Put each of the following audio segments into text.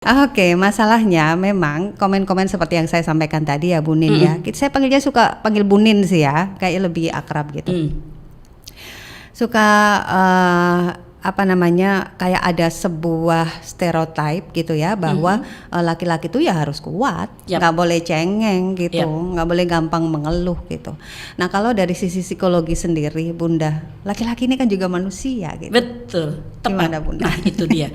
Oke, masalahnya memang komen-komen seperti yang saya sampaikan tadi ya, Bu Nin ya. Saya panggilnya suka panggil Bu Nin sih ya, kayak lebih akrab gitu. Suka apa namanya, kayak ada sebuah stereotype gitu ya, bahwa laki-laki itu ya harus kuat, nggak boleh cengeng gitu, nggak boleh gampang mengeluh gitu. Nah kalau dari sisi psikologi sendiri, Bunda, laki-laki ini kan juga manusia gitu. Betul, tepat. Gimana, Bunda? Nah itu dia.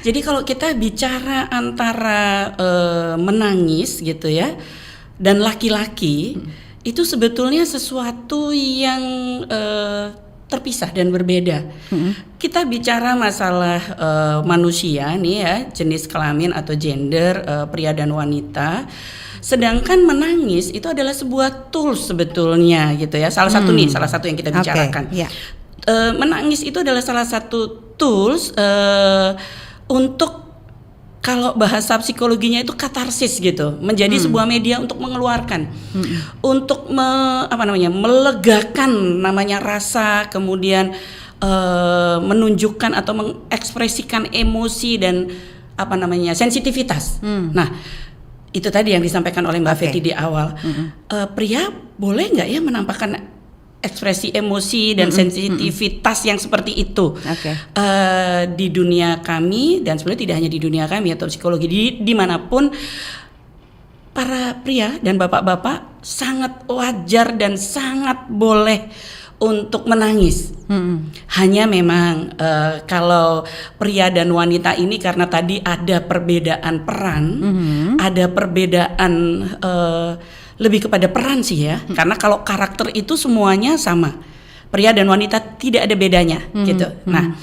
Jadi kalau kita bicara antara menangis gitu ya, dan laki-laki, itu sebetulnya sesuatu yang terpisah dan berbeda. Kita bicara masalah manusia nih ya, jenis kelamin atau gender, pria dan wanita. Sedangkan menangis itu adalah sebuah tools sebetulnya gitu ya. Salah satu yang kita bicarakan. Menangis itu adalah salah satu tools untuk, kalau bahasa psikologinya itu katarsis gitu, menjadi sebuah media untuk mengeluarkan, untuk melegakan namanya rasa, kemudian menunjukkan atau mengekspresikan emosi dan sensitivitas. Nah, itu tadi yang disampaikan oleh Mbak Fetty di awal. Pria boleh nggak ya menampakkan ekspresi emosi dan sensitivitas yang seperti itu di dunia kami, dan sebenarnya tidak hanya di dunia kami atau psikologi, dimanapun para pria dan bapak-bapak sangat wajar dan sangat boleh untuk menangis. Hanya memang kalau pria dan wanita ini, karena tadi ada perbedaan peran, ada perbedaan lebih kepada peran sih ya, karena kalau karakter itu semuanya sama, pria dan wanita tidak ada bedanya gitu. Nah,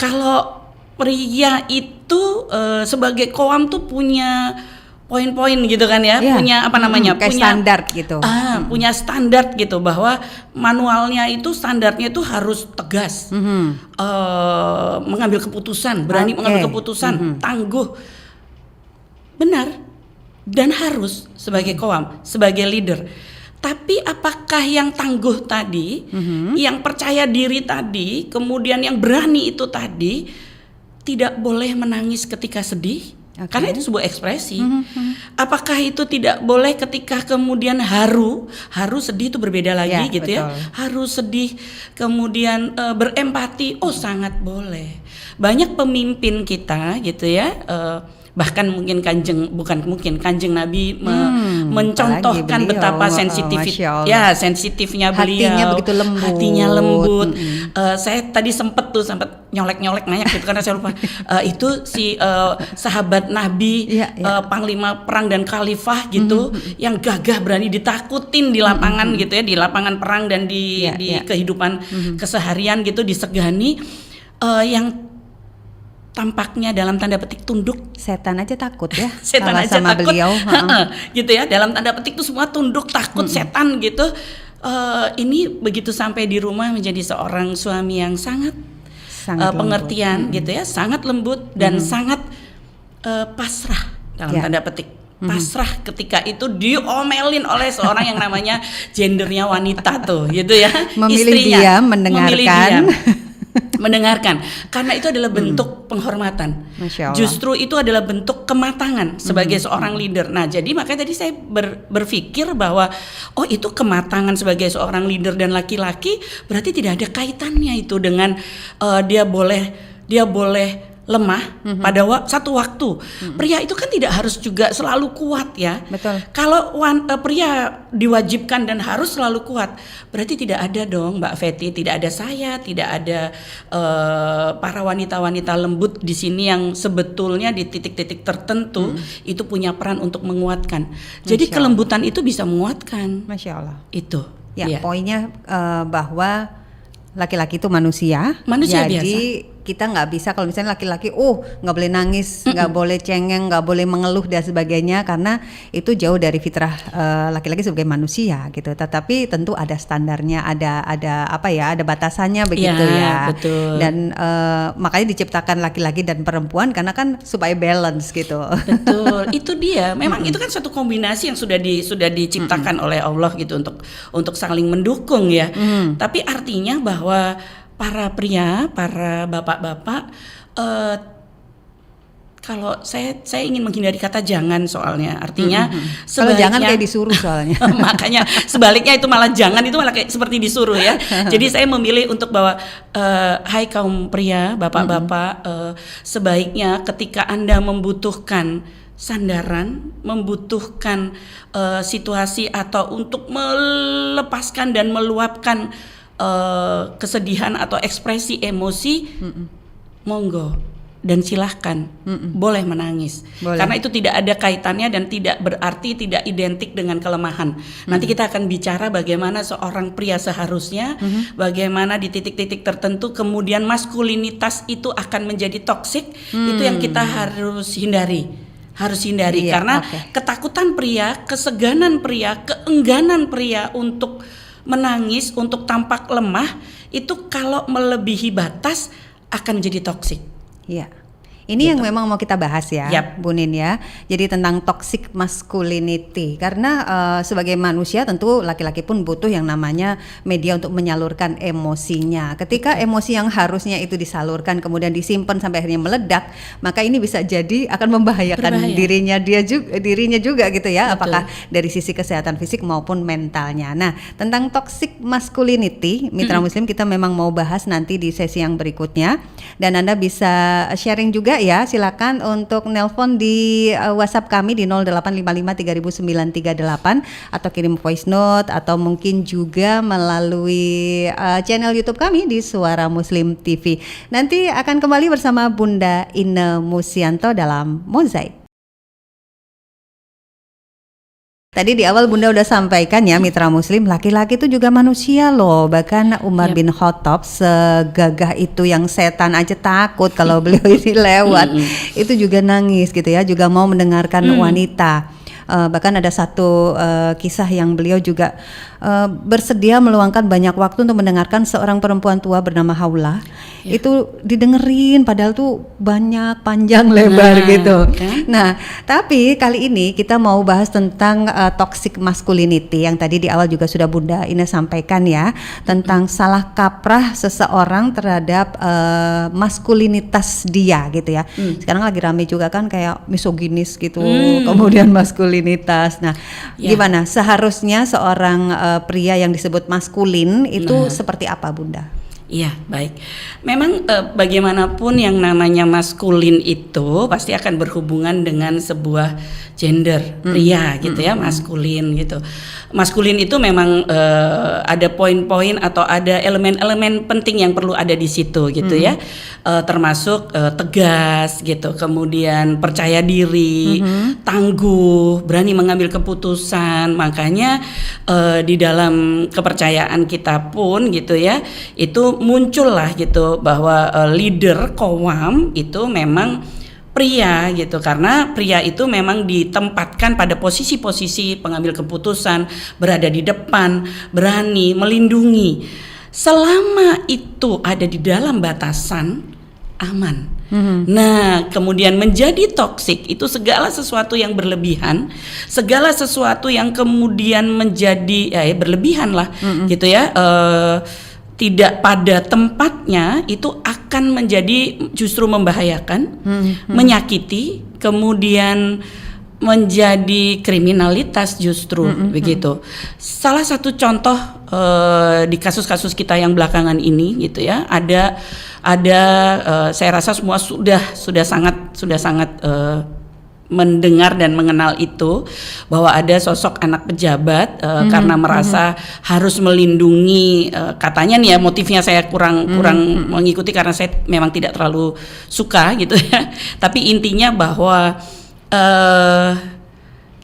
kalau pria itu sebagai koam tuh punya poin-poin gitu kan ya, punya punya standar gitu. Punya standar gitu, bahwa manualnya itu standarnya itu harus tegas, mengambil keputusan, berani mengambil keputusan, tangguh, benar. Dan harus sebagai koam, sebagai leader. Tapi apakah yang tangguh tadi, yang percaya diri tadi, kemudian yang berani itu tadi, tidak boleh menangis ketika sedih? Karena itu sebuah ekspresi. Apakah itu tidak boleh ketika kemudian haru sedih itu berbeda lagi gitu ya. Haru sedih, kemudian berempati, sangat boleh. Banyak pemimpin kita gitu ya, bahkan mungkin Kanjeng Nabi mencontohkan betapa sensitifnya beliau, hatinya lembut. Saya tadi sempat nyolek nanya gitu karena saya lupa. Itu si sahabat Nabi, panglima perang dan khalifah gitu, yang gagah, berani ditakutin di lapangan gitu ya, di lapangan perang dan di kehidupan keseharian gitu, disegani, yang tampaknya dalam tanda petik tunduk. Setan aja takut ya. Setan aja sama takut beliau. Gitu ya, dalam tanda petik itu semua tunduk, takut setan gitu. Ini begitu sampai di rumah menjadi seorang suami yang sangat pengertian gitu ya, sangat lembut dan sangat pasrah dalam tanda petik. Pasrah ketika itu diomelin oleh seorang yang namanya gendernya wanita tuh gitu ya. Memilih istrinya mendengarkan. Mendengarkan, karena itu adalah bentuk penghormatan. Justru itu adalah bentuk kematangan sebagai seorang leader. Nah, jadi makanya tadi saya berpikir bahwa itu kematangan sebagai seorang leader dan laki-laki berarti tidak ada kaitannya itu dengan dia boleh lemah pada satu waktu. Pria itu kan tidak harus juga selalu kuat ya. Betul. Kalau pria diwajibkan dan harus selalu kuat, berarti tidak ada dong Mbak Fetty, tidak ada saya, tidak ada para wanita-wanita lembut di sini yang sebetulnya di titik-titik tertentu itu punya peran untuk menguatkan. Jadi kelembutan itu bisa menguatkan. Masya Allah. Itu. Ya, poinnya bahwa laki-laki itu manusia jadi biasa. Kita nggak bisa kalau misalnya laki-laki nggak boleh nangis, nggak boleh cengeng, nggak boleh mengeluh dan sebagainya, karena itu jauh dari fitrah laki-laki sebagai manusia gitu. Tetapi tentu ada standarnya, ada batasannya begitu ya. Betul. Dan makanya diciptakan laki-laki dan perempuan karena kan supaya balance gitu. Betul. Itu dia. Memang itu kan suatu kombinasi yang sudah diciptakan oleh Allah gitu untuk saling mendukung ya. Tapi artinya bahwa para pria, para bapak-bapak kalau saya ingin menghindari kata jangan, soalnya artinya kalau jangan kayak disuruh soalnya. Makanya sebaliknya itu malah jangan, itu malah kayak seperti disuruh ya. Jadi saya memilih untuk bahwa hai kaum pria, bapak-bapak, sebaiknya ketika Anda membutuhkan sandaran, membutuhkan situasi atau untuk melepaskan dan meluapkan kesedihan atau ekspresi emosi, monggo. Dan silahkan, boleh menangis. Boleh. Karena itu tidak ada kaitannya dan tidak berarti, tidak identik dengan kelemahan. Nanti kita akan bicara bagaimana seorang pria seharusnya, bagaimana di titik-titik tertentu kemudian maskulinitas itu akan menjadi toksik. Itu yang kita harus hindari. Iya, karena ketakutan pria, keseganan pria, keengganan pria untuk menangis, untuk tampak lemah, itu kalau melebihi batas akan menjadi toksik. Iya. Ini yang memang mau kita bahas ya, Bu Nin ya. Jadi tentang toxic masculinity. Karena sebagai manusia tentu laki-laki pun butuh yang namanya media untuk menyalurkan emosinya. Ketika emosi yang harusnya itu disalurkan kemudian disimpan sampai akhirnya meledak, maka ini bisa jadi akan membahayakan dirinya juga gitu ya. Betul. Apakah dari sisi kesehatan fisik maupun mentalnya. Nah, tentang toxic masculinity, Mitra Muslim kita memang mau bahas nanti di sesi yang berikutnya. Dan Anda bisa sharing juga ya, silakan untuk nelpon di WhatsApp kami di 0855 300938 atau kirim voice note atau mungkin juga melalui channel YouTube kami di Suara Muslim TV. Nanti akan kembali bersama Bunda Ine Musianto dalam Mozaik. Tadi di awal Bunda udah sampaikan ya, Mitra Muslim, laki-laki itu juga manusia loh. Bahkan Umar bin Khattab segagah itu yang setan aja takut kalau beliau ini lewat. Itu juga nangis gitu ya, juga mau mendengarkan wanita. Bahkan ada satu kisah yang beliau juga bersedia meluangkan banyak waktu untuk mendengarkan seorang perempuan tua bernama Haula. Itu didengerin padahal tuh banyak, panjang, lebar gitu. Nah, tapi kali ini kita mau bahas tentang toxic masculinity yang tadi di awal juga sudah Bunda Ine sampaikan ya, tentang salah kaprah seseorang terhadap maskulinitas dia gitu ya. Sekarang lagi rame juga kan kayak misoginis gitu, kemudian maskulinitas. Nah, gimana seharusnya seorang pria yang disebut maskulin itu seperti apa, Bunda? Iya, baik. Memang bagaimanapun yang namanya maskulin itu pasti akan berhubungan dengan sebuah gender pria gitu ya, maskulin gitu. Maskulin itu memang ada poin-poin atau ada elemen-elemen penting yang perlu ada di situ gitu ya. Termasuk tegas gitu, kemudian percaya diri, tangguh, berani mengambil keputusan. Makanya di dalam kepercayaan kita pun gitu ya, itu muncullah gitu bahwa leader qawam itu memang pria gitu, karena pria itu memang ditempatkan pada posisi-posisi pengambil keputusan, berada di depan, berani melindungi. Selama itu ada di dalam batasan aman. Nah, kemudian menjadi toksik itu segala sesuatu yang berlebihan, segala sesuatu yang kemudian menjadi berlebihan lah gitu ya. Tidak pada tempatnya itu akan menjadi justru membahayakan, menyakiti, kemudian menjadi kriminalitas justru begitu. Salah satu contoh di kasus-kasus kita yang belakangan ini gitu ya, ada saya rasa semua sudah sangat mendengar dan mengenal itu, bahwa ada sosok anak pejabat karena merasa harus melindungi, katanya nih ya, motifnya saya kurang mengikuti karena saya memang tidak terlalu suka gitu ya. Tapi intinya bahwa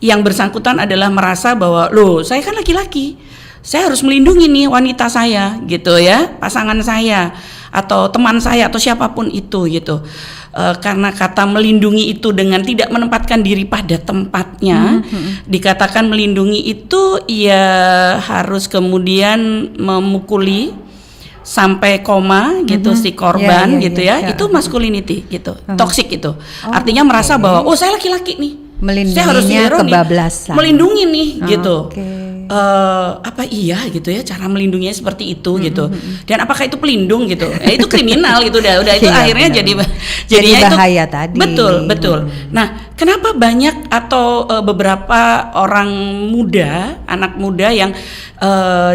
yang bersangkutan adalah merasa bahwa loh, saya kan laki-laki, saya harus melindungi nih wanita saya gitu ya, pasangan saya atau teman saya atau siapapun itu gitu. Karena kata melindungi itu dengan tidak menempatkan diri pada tempatnya, dikatakan melindungi itu ya harus kemudian memukuli sampai koma gitu si korban gitu ya. Itu masculinity gitu, toxic itu. Artinya merasa bahwa saya laki-laki nih, saya harus kebablasan, melindungi nih gitu. apa iya gitu ya cara melindunginya seperti itu gitu. Dan apakah itu pelindung gitu? Itu kriminal gitu udah itu Iya, akhirnya benar. jadi bahaya itu, tadi. Betul. Nah, kenapa banyak atau beberapa orang muda, anak muda yang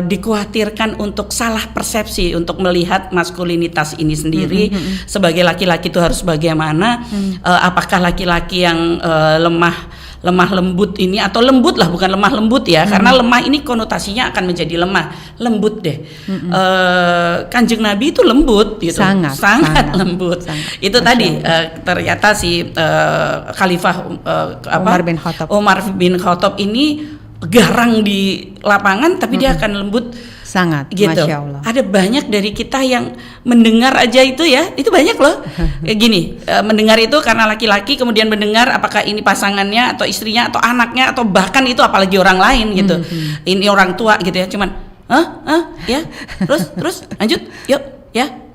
dikhawatirkan untuk salah persepsi untuk melihat maskulinitas ini sendiri sebagai laki-laki itu harus bagaimana? Apakah laki-laki yang lemah lembut ini atau lembut lah bukan lemah lembut ya karena lemah ini konotasinya akan menjadi lemah lembut deh. Kanjeng Nabi itu lembut gitu, sangat lembut. Itu Masya tadi ternyata si Khalifah Umar bin Khattab ini garang di lapangan tapi dia akan lembut sangat gitu. Masya Allah. Ada banyak dari kita yang mendengar aja itu ya, itu banyak loh. Kayak gini, mendengar itu karena laki-laki kemudian mendengar apakah ini pasangannya atau istrinya atau anaknya atau bahkan itu apalagi orang lain gitu. Ini orang tua gitu ya, cuman ya. Terus lanjut, yuk.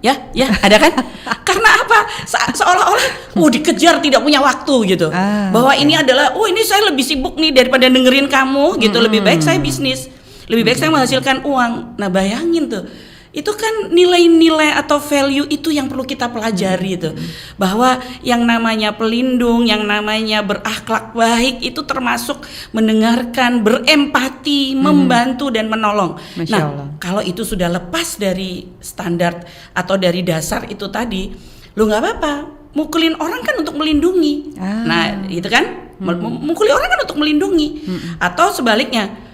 Ya, ada kan? Karena apa? Seolah-olah dikejar tidak punya waktu gitu. Bahwa ini adalah ini saya lebih sibuk nih daripada dengerin kamu gitu. Lebih baik saya bisnis. Lebih baik saya menghasilkan uang. Nah, bayangin tuh. Itu kan nilai-nilai atau value itu yang perlu kita pelajari itu. Bahwa yang namanya pelindung, yang namanya berakhlak baik itu termasuk mendengarkan, berempati, membantu dan menolong. Masya Allah. Kalau itu sudah lepas dari standar atau dari dasar itu tadi, lu nggak apa-apa. Mukulin orang kan untuk melindungi. Nah, itu kan mukuli orang kan untuk melindungi. Atau sebaliknya.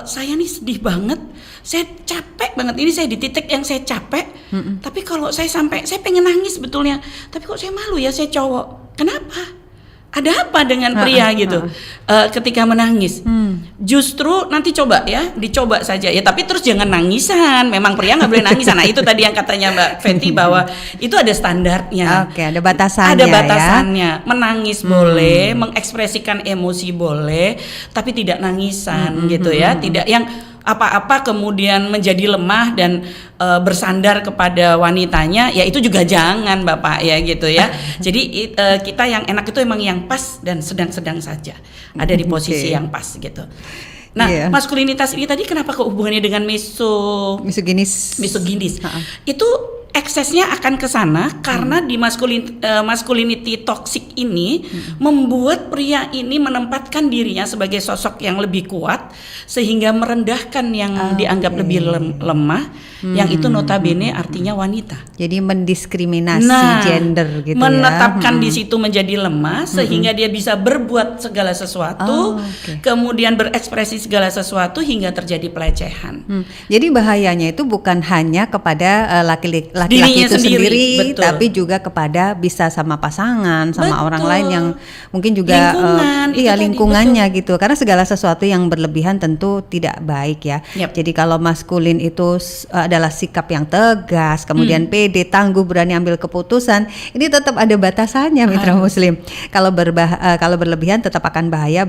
Saya nih sedih banget, saya capek banget, ini saya di titik yang saya capek, tapi kalau saya pengen nangis sebetulnya, tapi kok saya malu ya, saya cowok, kenapa? Ada apa dengan pria gitu ketika menangis? Justru nanti dicoba saja ya, tapi terus jangan nangisan. Memang pria nggak boleh nangisan. Nah itu tadi yang katanya Mbak Fenty bahwa itu ada standarnya. Oke, ada batasannya. Ada batasannya. Ya? Menangis boleh, mengekspresikan emosi boleh, tapi tidak nangisan gitu ya. Tidak yang apa-apa kemudian menjadi lemah dan bersandar kepada wanitanya, ya itu juga jangan Bapak ya gitu ya. Jadi kita yang enak itu emang yang pas dan sedang-sedang saja, ada di posisi yang pas gitu. Nah, maskulinitas ini tadi kenapa hubungannya dengan misoginis? Itu eksesnya akan ke sana karena di masculinity toxic ini membuat pria ini menempatkan dirinya sebagai sosok yang lebih kuat sehingga merendahkan yang dianggap lebih lemah, yang itu notabene artinya wanita. Jadi mendiskriminasi gender gitu menetapkan di situ menjadi lemah sehingga dia bisa berbuat segala sesuatu, kemudian berekspresi segala sesuatu hingga terjadi pelecehan. Jadi bahayanya itu bukan hanya kepada laki-laki itu sendiri tapi juga kepada bisa sama pasangan, sama orang lain yang mungkin juga lingkungannya gitu. Karena segala sesuatu yang berlebihan tentu tidak baik ya. Jadi kalau maskulin itu adalah sikap yang tegas, kemudian pede, tangguh, berani ambil keputusan, ini tetap ada batasannya mitra muslim. Kalau berlebihan tetap akan bahaya,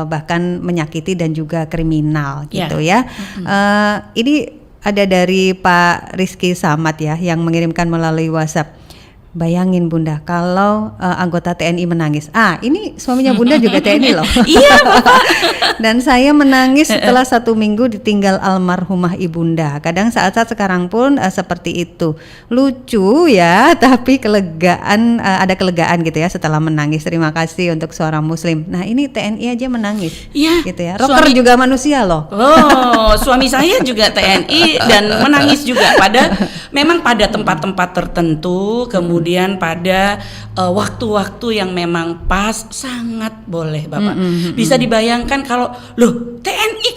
bahkan menyakiti dan juga kriminal gitu ya. Ini ada dari Pak Rizky Samad ya yang mengirimkan melalui WhatsApp. Bayangin Bunda kalau anggota TNI menangis. Ini suaminya Bunda juga TNI loh. Iya Bapak. Dan saya menangis setelah 1 minggu ditinggal almarhumah ibunda. Kadang saat-saat sekarang pun seperti itu. Lucu ya, tapi ada kelegaan gitu ya setelah menangis. Terima kasih untuk seorang muslim. Nah ini TNI aja menangis. Iya. Gitu ya. Rocker juga manusia loh. Suami saya juga TNI dan menangis juga memang pada tempat-tempat tertentu, kemudian pada waktu-waktu yang memang pas sangat boleh Bapak. Bisa dibayangkan kalau TNI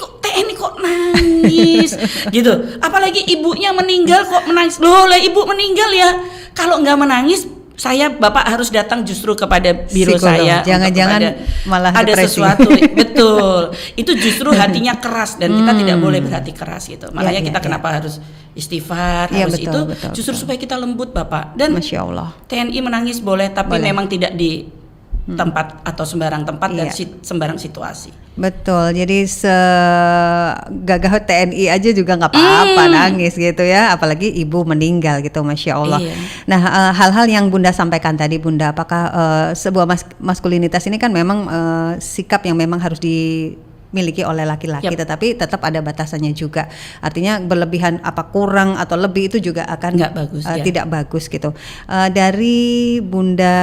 kok nangis gitu. Apalagi ibunya meninggal kok menangis. Ibu meninggal ya. Kalau nggak menangis Bapak harus datang justru kepada biro saya. Jangan-jangan malah ada depresi. Sesuatu betul. Itu justru hatinya keras dan kita tidak boleh berhati keras gitu. Makanya kita kenapa harus istighfar, harus betul, justru supaya kita lembut Bapak. Dan Masya Allah. TNI menangis boleh, tapi memang tidak di tempat atau sembarang tempat dan sembarang situasi. Betul, jadi segagah TNI aja juga nggak apa-apa nangis gitu ya, apalagi ibu meninggal gitu, Masya Allah. Nah, hal-hal yang Bunda sampaikan tadi Bunda, apakah sebuah maskulinitas ini kan memang sikap yang memang harus dimiliki oleh laki-laki, Yap. tetapi tetap ada batasannya juga. Artinya berlebihan apa kurang atau lebih itu juga akan Nggak bagus, ya. tidak bagus gitu. Dari Bunda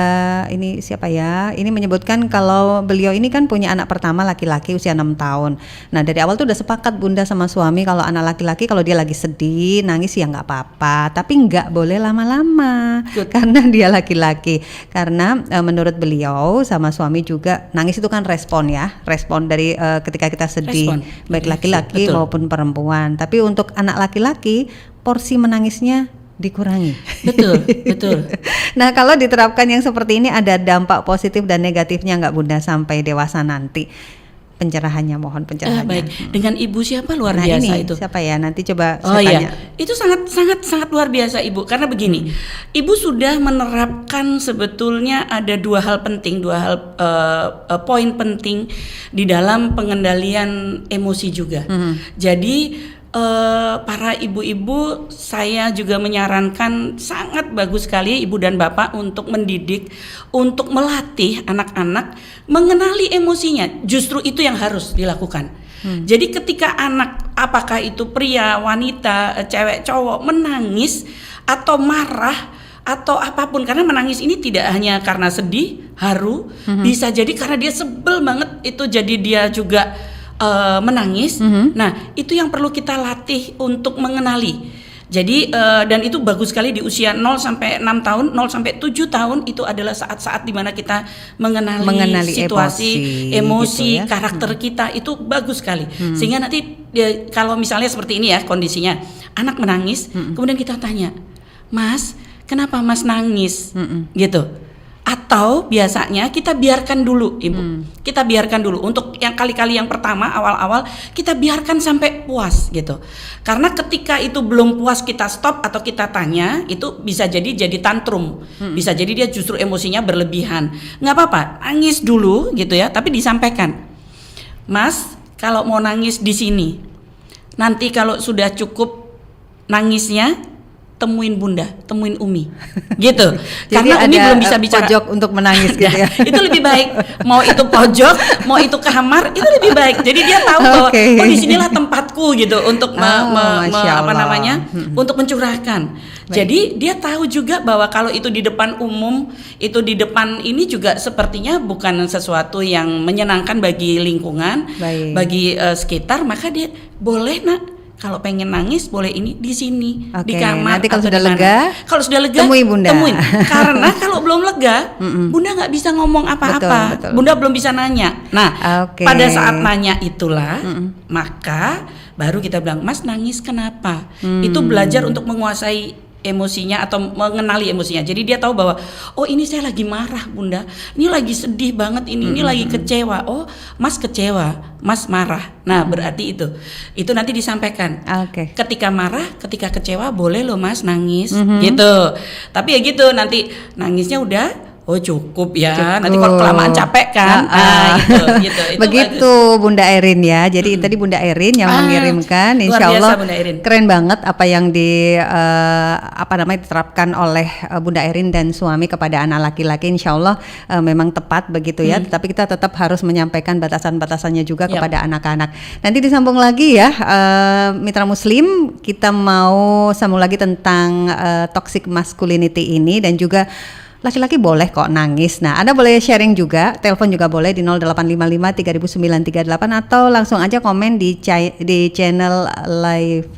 ini siapa ya? Ini menyebutkan kalau beliau ini kan punya anak pertama laki-laki usia 6 tahun. Nah dari awal tuh udah sepakat Bunda sama suami kalau anak laki-laki kalau dia lagi sedih nangis ya nggak apa-apa, tapi nggak boleh lama-lama karena dia laki-laki. Karena menurut beliau sama suami juga nangis itu kan respon dari ketika kita sedih, baik laki-laki maupun perempuan. Tapi untuk anak laki-laki porsi menangisnya dikurangi. Betul. Nah kalau diterapkan yang seperti ini ada dampak positif dan negatifnya nggak Bunda sampai dewasa nanti? Pencerahannya, mohon pencerahannya. Baik. Dengan ibu siapa luar nah, biasa ini, itu? Siapa ya? Nanti coba saya tanya. Itu sangat luar biasa Ibu. Karena begini, Ibu sudah menerapkan sebetulnya ada dua hal poin penting di dalam pengendalian emosi juga. Jadi para ibu-ibu saya juga menyarankan sangat bagus sekali ibu dan bapak untuk mendidik, untuk melatih anak-anak mengenali emosinya. Justru itu yang harus dilakukan. Jadi ketika anak, apakah itu pria, wanita, cewek, cowok menangis atau marah atau apapun, karena menangis ini tidak hanya karena sedih, haru, bisa jadi karena dia sebel banget itu jadi dia juga menangis. Nah, itu yang perlu kita latih untuk mengenali. Jadi dan itu bagus sekali di usia 0 sampai 6 tahun, 0 sampai 7 tahun itu adalah saat-saat di mana kita mengenali situasi, emosi, gitu ya, karakter kita itu bagus sekali. Sehingga nanti kalau misalnya seperti ini ya kondisinya, anak menangis, kemudian kita tanya, "Mas, kenapa Mas nangis?" Gitu. Atau biasanya kita biarkan dulu Ibu, kita biarkan dulu untuk yang kali-kali yang pertama awal-awal kita biarkan sampai puas gitu. Karena ketika itu belum puas kita stop atau kita tanya, itu bisa jadi tantrum, bisa jadi dia justru emosinya berlebihan. Nggak apa-apa, nangis dulu gitu ya, tapi disampaikan, "Mas, kalau mau nangis di sini, nanti kalau sudah cukup nangisnya temuin Bunda, temuin Umi," gitu. Karena Umi belum bisa bicara. Pojok untuk menangis gitu ya. Itu lebih baik. Mau itu pojok, mau itu kamar, itu lebih baik. Jadi dia tahu bahwa oh disinilah tempatku gitu untuk untuk mencurahkan. Baik. Jadi dia tahu juga bahwa kalau itu di depan umum, itu di depan ini juga sepertinya bukan sesuatu yang menyenangkan bagi lingkungan, bagi sekitar, maka dia boleh kalau pengen nangis boleh ini di sini, di kamar. Nanti kalau sudah lega, temui Bunda. Karena kalau belum lega, Bunda nggak bisa ngomong apa-apa. Betul. Bunda belum bisa nanya. Nah, pada saat nanya itulah, maka baru kita bilang, "Mas nangis kenapa?" Itu belajar untuk menguasai emosinya atau mengenali emosinya. Jadi dia tahu bahwa oh ini saya lagi marah Bunda, ini lagi sedih banget, ini lagi kecewa. Oh Mas kecewa, Mas marah. Nah berarti itu nanti disampaikan. Ketika marah, ketika kecewa boleh loh Mas nangis gitu. Tapi ya gitu nanti nangisnya udah oh cukup ya, nanti kalau kelamaan capek kan. Gitu. Begitu bagus. Bunda Erin ya. Jadi tadi Bunda Erin yang mengirimkan, insya Allah keren banget apa yang diterapkan oleh Bunda Erin dan suami kepada anak laki-laki. Insya Allah memang tepat begitu ya. Tetapi kita tetap harus menyampaikan batasan-batasannya juga kepada anak-anak. Nanti disambung lagi ya, Mitra Muslim, kita mau sambung lagi tentang toxic masculinity ini dan juga laki-laki boleh kok nangis. Nah, Anda boleh sharing juga, telepon juga boleh di 0855 3938 atau langsung aja komen di channel live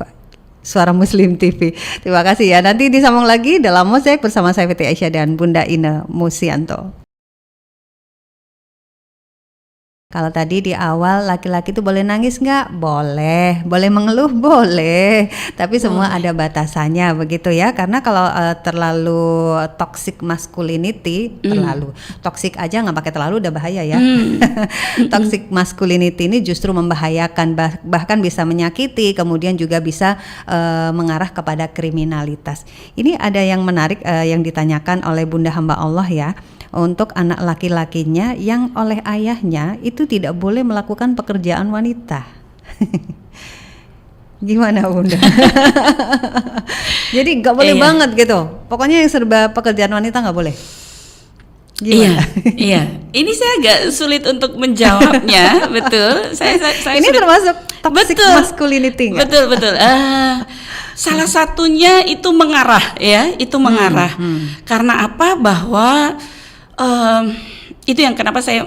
Suara Muslim TV. Terima kasih ya. Nanti disambung lagi dalam Mosaic bersama saya Fitri Aisyah dan Bunda Ine Musianto. Kalau tadi di awal laki-laki itu boleh nangis nggak? Boleh. Boleh mengeluh? Boleh. Tapi semua ada batasannya begitu ya. Karena kalau terlalu toxic masculinity, terlalu toxic aja nggak pakai terlalu udah bahaya ya. Toxic masculinity ini justru membahayakan, bahkan bisa menyakiti, kemudian juga bisa mengarah kepada kriminalitas. Ini ada yang menarik yang ditanyakan oleh Bunda hamba Allah ya. Untuk anak laki-lakinya yang oleh ayahnya itu tidak boleh melakukan pekerjaan wanita. Gimana Bunda? Jadi nggak boleh banget gitu. Pokoknya yang serba pekerjaan wanita nggak boleh. Gimana? Iya. Ini saya agak sulit untuk menjawabnya, betul. Saya Ini sulit. termasuk toxic masculinity nggak? Betul. Salah satunya itu mengarah, ya, itu mengarah. Karena apa? Bahwa itu yang kenapa saya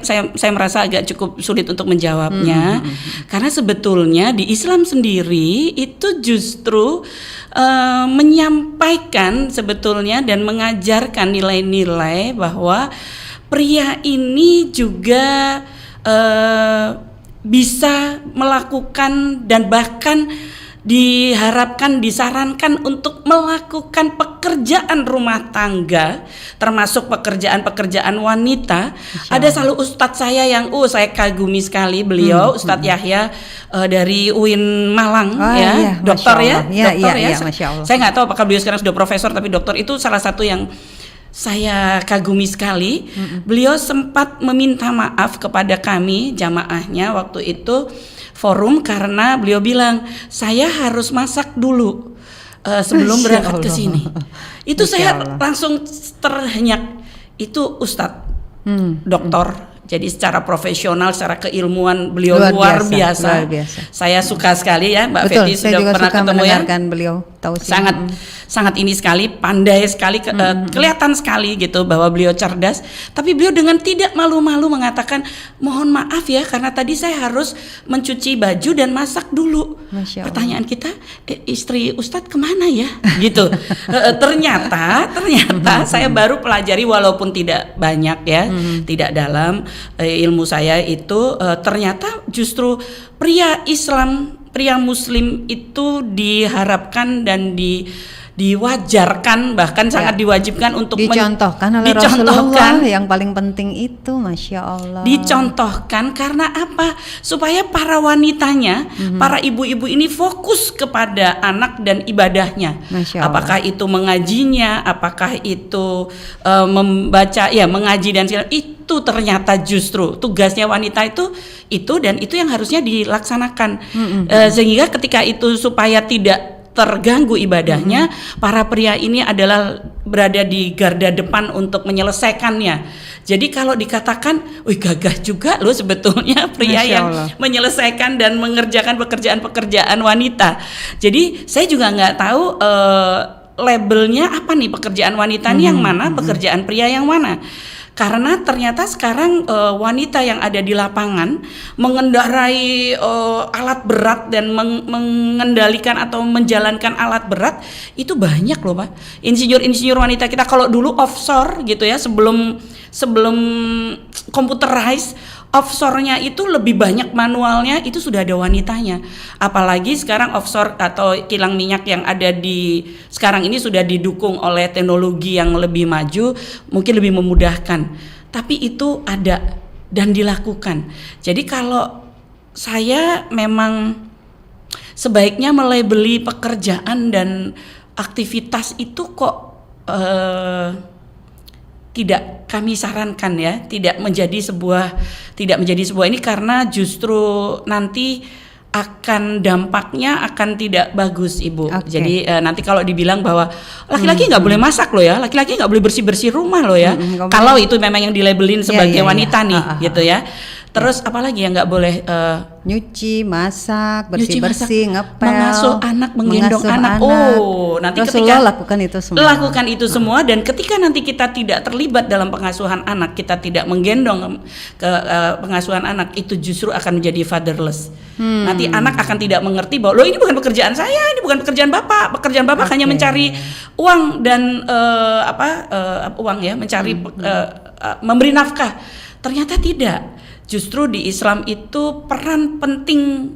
merasa agak cukup sulit untuk menjawabnya. Karena sebetulnya di Islam sendiri itu justru menyampaikan sebetulnya dan mengajarkan nilai-nilai bahwa pria ini juga bisa melakukan dan bahkan disarankan untuk melakukan pekerjaan rumah tangga, termasuk pekerjaan wanita. Ada selalu ustadz saya yang saya kagumi sekali beliau, Ustadz Yahya dari UIN Malang, dokter ya, dokter ya. Saya nggak tahu apakah beliau sekarang sudah profesor, tapi dokter itu salah satu yang saya kagumi sekali. Beliau sempat meminta maaf kepada kami jamaahnya waktu itu forum, karena beliau bilang saya harus masak dulu sebelum berangkat ke sini. Itu saya langsung terhenyak. Itu Ustadz, doktor. Jadi secara profesional, secara keilmuan beliau luar biasa. Saya suka sekali ya, Mbak Fetty sudah pernah ketemu ya. Beliau tahu sangat ini sekali, pandai sekali, kelihatan sekali gitu bahwa beliau cerdas. Tapi beliau dengan tidak malu-malu mengatakan, mohon maaf ya karena tadi saya harus mencuci baju dan masak dulu. Pertanyaan kita, istri Ustadz kemana ya? Gitu. Ternyata saya baru pelajari walaupun tidak banyak ya, tidak dalam. Ilmu saya itu ternyata justru pria Islam, pria Muslim itu diharapkan dan diwajarkan, bahkan sangat diwajibkan untuk dicontohkan oleh Rasulullah. Yang paling penting itu, Masya Allah, dicontohkan. Karena apa? Supaya para wanitanya, para ibu-ibu ini fokus kepada anak dan ibadahnya. Apakah itu mengajinya, apakah itu membaca, ya mengaji dan segala itu, ternyata justru tugasnya wanita itu dan itu yang harusnya dilaksanakan. Sehingga ketika itu supaya tidak terganggu ibadahnya, para pria ini adalah berada di garda depan untuk menyelesaikannya. Jadi kalau dikatakan, wih gagah juga loh sebetulnya pria yang menyelesaikan dan mengerjakan pekerjaan-pekerjaan wanita. Jadi saya juga nggak tahu labelnya apa nih, pekerjaan wanita ini yang mana, pekerjaan pria yang mana. Karena ternyata sekarang wanita yang ada di lapangan mengendarai alat berat dan mengendalikan atau menjalankan alat berat itu banyak loh Pak. Insinyur wanita kita kalau dulu offshore gitu ya, sebelum computerized, offshore-nya itu lebih banyak manualnya, itu sudah ada wanitanya. Apalagi sekarang offshore atau kilang minyak yang ada di sekarang ini sudah didukung oleh teknologi yang lebih maju, mungkin lebih memudahkan. Tapi itu ada dan dilakukan. Jadi kalau saya memang sebaiknya melabeli pekerjaan dan aktivitas itu kok tidak kami sarankan ya, tidak menjadi sebuah ini, karena justru nanti akan dampaknya akan tidak bagus Ibu. Jadi nanti kalau dibilang bahwa laki-laki nggak boleh masak loh ya, laki-laki nggak boleh bersih rumah loh ya, kalau itu memang yang dilabelin sebagai wanita nih gitu ya. Terus apalagi yang nggak boleh? Nyuci, masak, bersih-bersih, ngepel, mengasuh anak, menggendong anak. Nanti Rasulullah lakukan itu semua. Lakukan itu semua, dan ketika nanti kita tidak terlibat dalam pengasuhan anak, kita tidak menggendong ke pengasuhan anak, itu justru akan menjadi fatherless. Nanti anak akan tidak mengerti bahwa ini bukan pekerjaan saya, ini bukan pekerjaan bapak. Pekerjaan bapak hanya mencari uang dan uang ya, mencari memberi nafkah. Ternyata tidak. Justru di Islam itu peran penting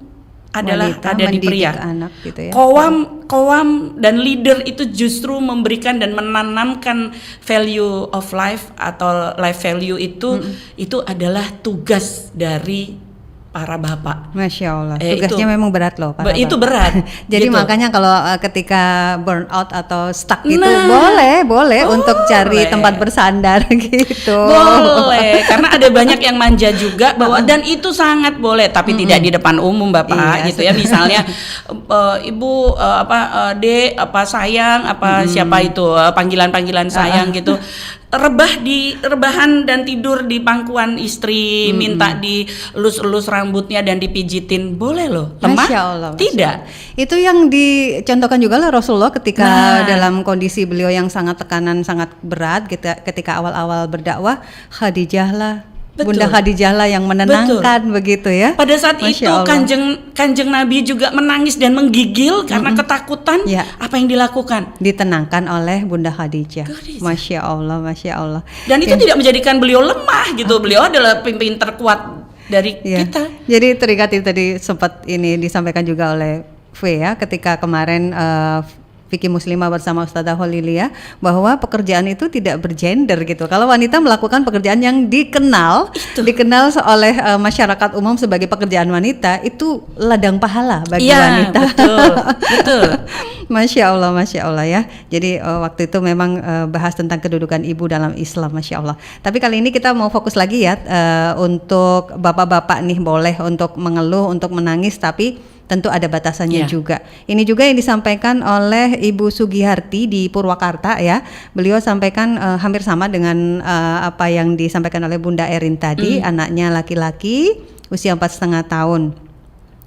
adalah wanita ada di pria. Anak, gitu ya. Qawam dan leader itu justru memberikan dan menanamkan value of life atau life value itu adalah tugas dari para bapak. Masya Allah, tugasnya memang berat loh para itu bapak. Berat. Jadi makanya kalau ketika burn out atau stuck gitu boleh untuk cari tempat bersandar gitu. Boleh, karena ada banyak yang manja juga bahwa dan itu sangat boleh, tapi tidak di depan umum Bapak gitu ya. Misalnya Ibu Dek, sayang, siapa itu panggilan sayang gitu. rebahan dan tidur di pangkuan istri, minta dielus-elus rambutnya dan dipijitin, boleh loh. Lemah? Masya Allah, Tidak. Itu yang dicontohkan juga lah Rasulullah ketika dalam kondisi beliau yang sangat tekanan sangat berat ketika awal-awal berdakwah, Khadijah lah, Bunda Khadijah lah yang menenangkan begitu ya. Pada saat itu kanjeng Nabi juga menangis dan menggigil karena ketakutan. Apa yang dilakukan? Ditenangkan oleh Bunda Khadijah. Masya Allah, Masya Allah. Dan itu tidak menjadikan beliau lemah gitu. Beliau adalah pemimpin terkuat dari kita. Jadi teringat tadi sempat ini disampaikan juga oleh V ya ketika kemarin Fikih Muslimah bersama Ustazah Holilia bahwa pekerjaan itu tidak bergender gitu. Kalau wanita melakukan pekerjaan yang dikenal oleh masyarakat umum sebagai pekerjaan wanita, itu ladang pahala bagi wanita. Betul. Masya Allah ya. Jadi waktu itu memang bahas tentang kedudukan ibu dalam Islam, Masya Allah. Tapi kali ini kita mau fokus lagi ya untuk bapak-bapak nih boleh untuk mengeluh, untuk menangis, tapi tentu ada batasannya juga. Ini juga yang disampaikan oleh Ibu Sugiharti di Purwakarta ya. Beliau sampaikan hampir sama dengan apa yang disampaikan oleh Bunda Erin tadi. Anaknya laki-laki usia 4,5 tahun.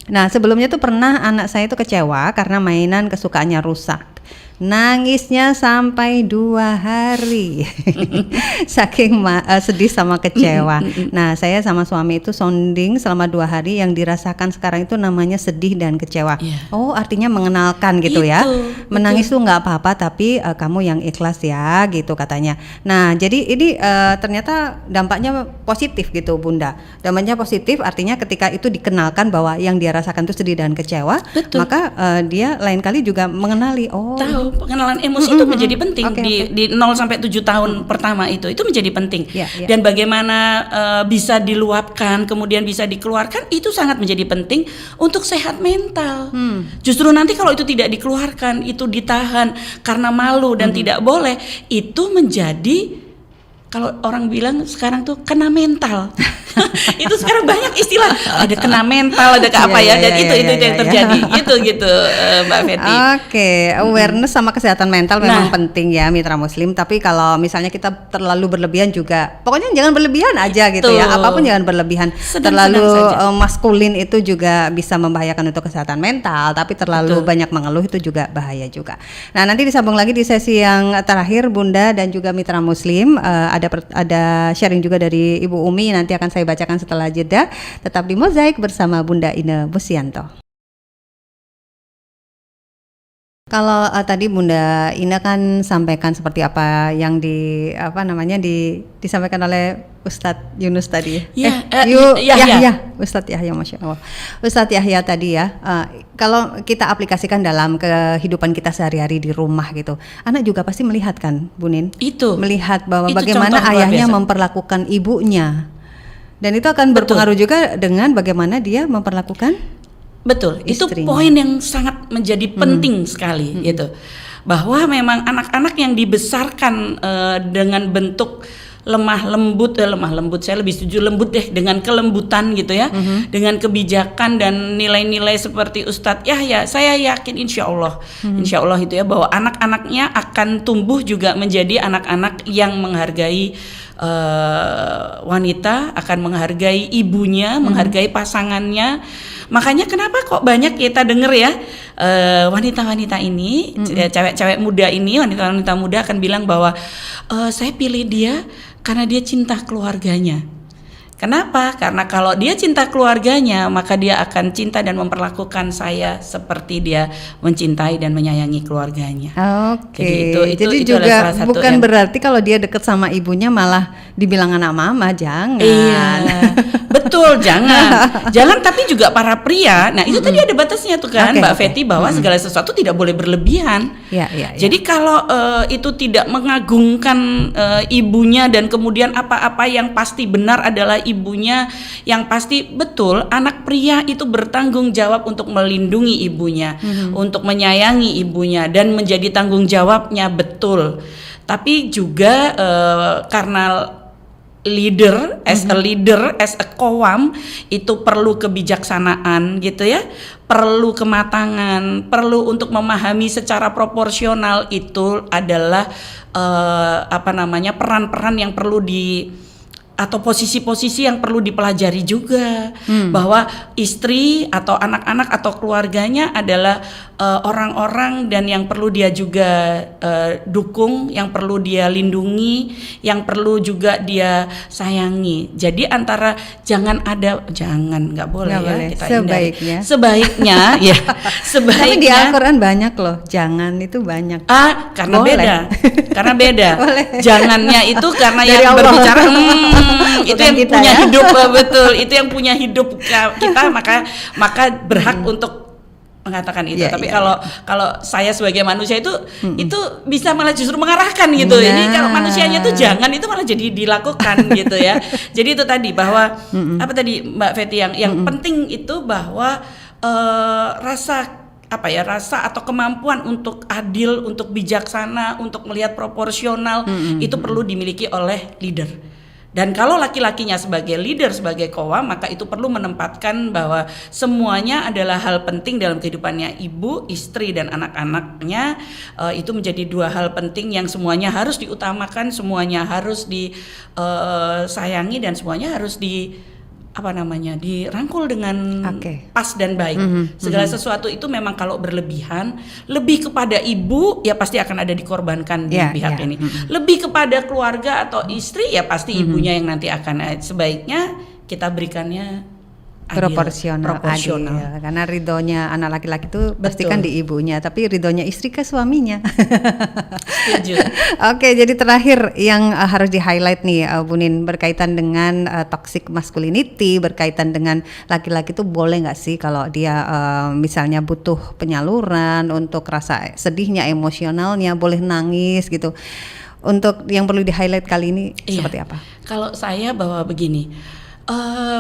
Nah sebelumnya tuh pernah anak saya itu kecewa karena mainan kesukaannya rusak. Nangisnya sampai 2 hari saking sedih sama kecewa. Nah saya sama suami itu sounding selama 2 hari, yang dirasakan sekarang itu namanya sedih dan kecewa. Oh artinya mengenalkan gitu ya. Menangis tuh nggak apa-apa, tapi kamu yang ikhlas ya gitu katanya. Nah jadi ini ternyata dampaknya positif gitu Bunda. Dampaknya positif artinya ketika itu dikenalkan bahwa yang dia rasakan itu sedih dan kecewa, maka dia lain kali juga mengenali pengenalan emosi itu menjadi penting di 0 sampai 7 tahun pertama itu menjadi penting. Dan bagaimana bisa diluapkan kemudian bisa dikeluarkan itu sangat menjadi penting untuk sehat mental. Justru nanti kalau itu tidak dikeluarkan, itu ditahan karena malu dan tidak boleh, itu menjadi, kalau orang bilang sekarang tuh kena mental. Itu sekarang banyak istilah, ada kena mental, ada apa ya, dan itu yang terjadi gitu Mbak Fetty. Awareness sama kesehatan mental memang penting ya mitra muslim, tapi kalau misalnya kita terlalu berlebihan juga, pokoknya jangan berlebihan aja gitu ya, apapun jangan berlebihan. Terlalu maskulin itu juga bisa membahayakan untuk kesehatan mental, tapi terlalu banyak mengeluh itu juga bahaya juga. Nah nanti disambung lagi di sesi yang terakhir Bunda dan juga mitra muslim, ada sharing juga dari Ibu Umi, nanti akan saya bacakan setelah jeda. Tetap di Mozaik bersama Bunda Ine Busyanto. Kalau tadi Bunda Ina kan sampaikan seperti apa yang disampaikan oleh Ustadz Yunus tadi. Ustadz Yahya, Masya Allah. Ustadz Yahya tadi ya. Kalau kita aplikasikan dalam kehidupan kita sehari-hari di rumah gitu, anak juga pasti melihat kan, Bu Nin? Melihat bahwa bagaimana ayahnya memperlakukan ibunya. Dan itu akan berpengaruh juga dengan bagaimana dia memperlakukan istrinya. Itu poin yang sangat menjadi penting sekali gitu. Bahwa memang anak-anak yang dibesarkan dengan bentuk lemah lembut, saya lebih setuju lembut deh, dengan kelembutan gitu ya, dengan kebijakan dan nilai-nilai seperti Ustadz Yahya, saya yakin insya Allah itu ya, bahwa anak-anaknya akan tumbuh juga menjadi anak-anak yang menghargai wanita, akan menghargai ibunya, menghargai pasangannya. Makanya kenapa kok banyak kita dengar ya, wanita-wanita ini, cewek-cewek muda ini, wanita-wanita muda akan bilang bahwa saya pilih dia karena dia cinta keluarganya. Kenapa? Karena kalau dia cinta keluarganya, maka dia akan cinta dan memperlakukan saya seperti dia mencintai dan menyayangi keluarganya. Jadi itu juga salah satu bukan berarti kalau dia deket sama ibunya malah dibilang anak mama, jangan. Betul, jangan. Tapi juga para pria, nah itu tadi ada batasnya tuh kan, Mbak Fetty, bahwa segala sesuatu tidak boleh berlebihan. Jadi kalau itu tidak mengagungkan ibunya, dan kemudian apa-apa yang pasti benar adalah ibunya, yang pasti betul, anak pria itu bertanggung jawab untuk melindungi ibunya, untuk menyayangi ibunya, dan menjadi tanggung jawabnya betul. Tapi juga karena leader, as a qawam itu perlu kebijaksanaan gitu ya, perlu kematangan, perlu untuk memahami secara proporsional. Itu adalah peran-peran yang perlu atau posisi-posisi yang perlu dipelajari juga, bahwa istri atau anak-anak atau keluarganya adalah orang-orang dan yang perlu dia juga dukung, yang perlu dia lindungi, yang perlu juga dia sayangi. Jadi nggak boleh kita sebaiknya ya sebaiknya. Tapi di Al-Quran banyak loh, jangan itu banyak. Karena boleh. beda. Jangannya itu karena yang berbicara itu yang kita, punya ya? hidup, betul. Itu yang punya hidup kita, maka berhak untuk mengatakan itu. Tapi kalau saya sebagai manusia itu bisa malah justru mengarahkan gitu. Ini kalau manusianya itu jangan, itu malah jadi dilakukan gitu ya. Jadi itu tadi bahwa apa tadi Mbak Fetty yang penting itu bahwa rasa atau kemampuan untuk adil, untuk bijaksana, untuk melihat proporsional itu perlu dimiliki oleh leader. Dan kalau laki-lakinya sebagai leader, sebagai qawam, maka itu perlu menempatkan bahwa semuanya adalah hal penting dalam kehidupannya ibu, istri, dan anak-anaknya. Itu menjadi dua hal penting yang semuanya harus diutamakan, semuanya harus disayangi, dan semuanya harus dirangkul dengan pas dan baik. Segala sesuatu itu memang kalau berlebihan, lebih kepada ibu ya pasti akan ada dikorbankan di pihak ini. Lebih kepada keluarga atau istri ya pasti ibunya yang nanti akan. Sebaiknya kita berikannya proporsional. Adil. Karena ridhonya anak laki-laki itu pastikan di ibunya, tapi ridhonya istri ke suaminya. Setuju. Oke, jadi terakhir yang harus di-highlight nih Bu Nin, berkaitan dengan toxic masculinity, berkaitan dengan laki-laki itu boleh nggak sih kalau dia misalnya butuh penyaluran untuk rasa sedihnya, emosionalnya, boleh nangis gitu. Untuk yang perlu di-highlight kali ini seperti apa? Kalau saya bahwa begini,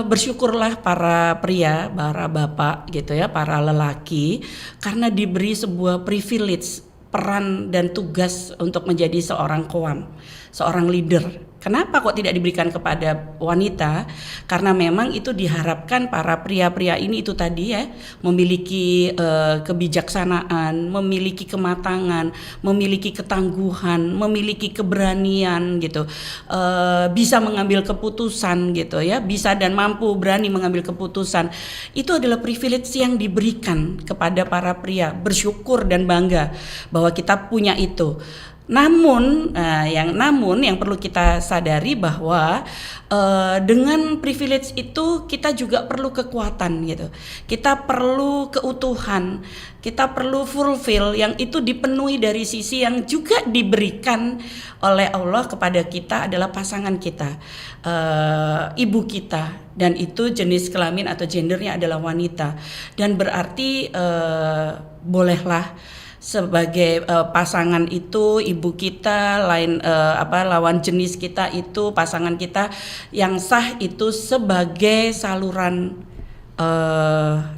bersyukurlah para pria, para bapak gitu ya, para lelaki, karena diberi sebuah privilege, peran dan tugas untuk menjadi seorang qawam, seorang leader. Kenapa kok tidak diberikan kepada wanita? Karena memang itu diharapkan para pria-pria ini itu tadi ya, memiliki kebijaksanaan, memiliki kematangan, memiliki ketangguhan, memiliki keberanian gitu, bisa mengambil keputusan gitu ya, bisa dan mampu berani mengambil keputusan. Itu adalah privilege yang diberikan kepada para pria. Bersyukur dan bangga bahwa kita punya itu. Namun yang perlu kita sadari bahwa dengan privilege itu kita juga perlu kekuatan gitu. Kita perlu keutuhan, kita perlu fulfill yang itu dipenuhi dari sisi yang juga diberikan oleh Allah kepada kita adalah pasangan kita, ibu kita, dan itu jenis kelamin atau gendernya adalah wanita. Dan berarti bolehlah sebagai pasangan itu ibu kita, lawan jenis kita itu pasangan kita yang sah itu sebagai saluran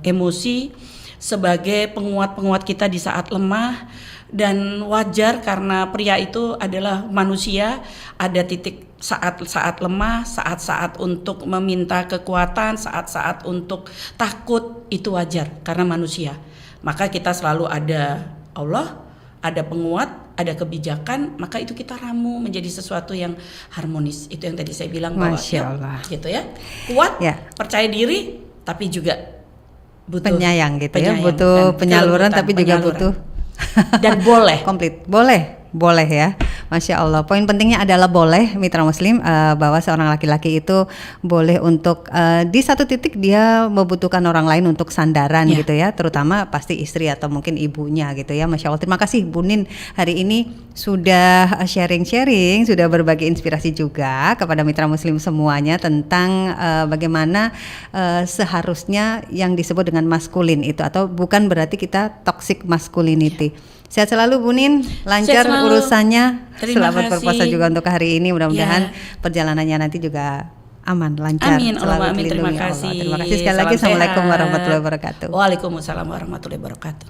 emosi, sebagai penguat-penguat kita di saat lemah. Dan wajar karena pria itu adalah manusia, ada titik saat-saat lemah, saat-saat untuk meminta kekuatan, saat-saat untuk takut, itu wajar karena manusia. Maka kita selalu ada Allah, ada penguat, ada kebijakan, maka itu kita ramu menjadi sesuatu yang harmonis. Itu yang tadi saya bilang bahwa gitu ya, kuat, percaya diri, tapi juga butuh penyayang gitu ya, butuh penyaluran tapi juga butuh dan boleh komplit, boleh ya. Masya Allah, poin pentingnya adalah boleh, mitra muslim, bahwa seorang laki-laki itu boleh untuk di satu titik dia membutuhkan orang lain untuk sandaran gitu ya, terutama pasti istri atau mungkin ibunya gitu ya. Masya Allah, terima kasih Bu Nin hari ini sudah sharing-sharing, sudah berbagi inspirasi juga kepada mitra muslim semuanya tentang bagaimana seharusnya yang disebut dengan maskulin itu, atau bukan berarti kita toxic masculinity. Sehat selalu Bu Nin, lancar urusannya. Selamat berpuasa juga untuk hari ini. Mudah-mudahan perjalanannya nanti juga aman, lancar. Amin, Allahumma amin. Terima kasih. Terima kasih sekali lagi. Assalamualaikum warahmatullahi wabarakatuh. Waalaikumsalam warahmatullahi wabarakatuh.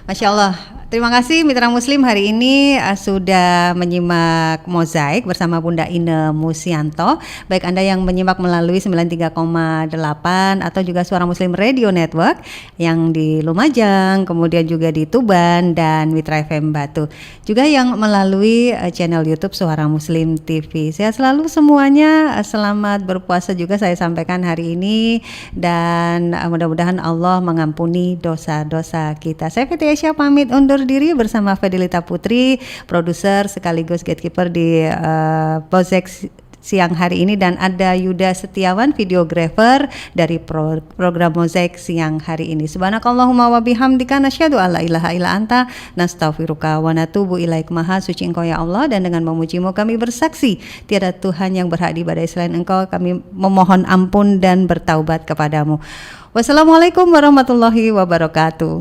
Masya Allah. Terima kasih Mitra Muslim hari ini sudah menyimak Mozaik bersama Bunda Ine Musianto. Baik Anda yang menyimak melalui 93,8 atau juga Suara Muslim Radio Network yang di Lumajang, kemudian juga di Tuban dan Mitra FM Batu. Juga yang melalui channel YouTube Suara Muslim TV. Sehat selalu semuanya. Selamat berpuasa juga saya sampaikan hari ini dan mudah-mudahan Allah mengampuni dosa-dosa kita. Saya Fitri Aisyah pamit undur diri bersama Fedelita Putri, produser sekaligus gatekeeper di Mozaik siang hari ini, dan ada Yuda Setiawan, videografer dari program Mozaik siang hari ini. Subhanakallahumma wa bihamdika nasyhadu alla ilaha illa anta nastaghfiruka wa natubu ilaik. Maha suci Engkau ya Allah, dan dengan memujimu kami bersaksi tiada Tuhan yang berhak diibadahi selain Engkau. Kami memohon ampun dan bertaubat kepadamu. Wassalamualaikum warahmatullahi wabarakatuh.